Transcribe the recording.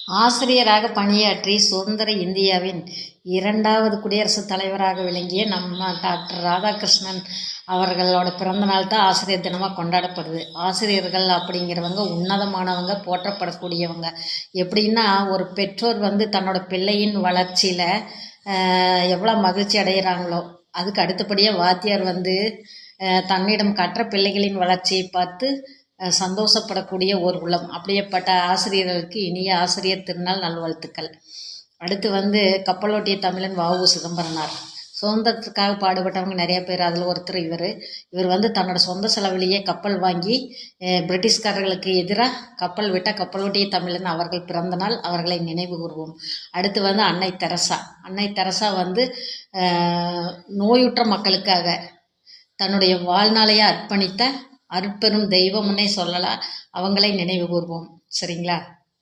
ஆசிரியராக பணியாற்றி சுதந்திர இந்தியாவின் 2வது குடியரசுத் தலைவராக விளங்கிய நம்ம டாக்டர் ராதாகிருஷ்ணன் அவர்களோட பிறந்தநாள் தான் ஆசிரியர் தினமாக கொண்டாடப்படுது. ஆசிரியர்கள் அப்படிங்கிறவங்க உன்னதமானவங்க, போற்றப்படக்கூடியவங்க. எப்படின்னா, ஒரு பெற்றோர் தன்னோட பிள்ளையின் வளர்ச்சியில் எவ்வளோ மகிழ்ச்சி அடைகிறாங்களோ, அதுக்கு அடுத்தபடியாக வாத்தியார் தன்னிடம் கற்ற பிள்ளைகளின் வளர்ச்சியை பார்த்து சந்தோஷப்படக்கூடிய ஒரு உள்ளம். அப்படியேப்பட்ட ஆசிரியர்களுக்கு இனிய ஆசிரியர் திருநாள் நல்வாழ்த்துக்கள். அடுத்து கப்பலோட்டிய தமிழன் வ.உ. சிதம்பரனார். சுதந்திரத்துக்காக பாடுபட்டவங்க நிறைய பேர். அதில் ஒருத்தர் இவர் தன்னோட சொந்த செலவிலேயே கப்பல் வாங்கி பிரிட்டிஷ்காரர்களுக்கு எதிராக கப்பல் விட்ட கப்பலோட்டிய தமிழன் அவர்கள் பிறந்த நாள். அவர்களை நினைவு கூறுவோம். அடுத்து அன்னை தெரசா. அன்னை தெரசா நோயுற்ற மக்களுக்காக தன்னுடைய வாழ்நாளையே அர்ப்பணித்த அருட்பெரும் தெய்வம்னே சொல்லலாம். அவங்களை நினைவு கூர்வோம். சரிங்களா?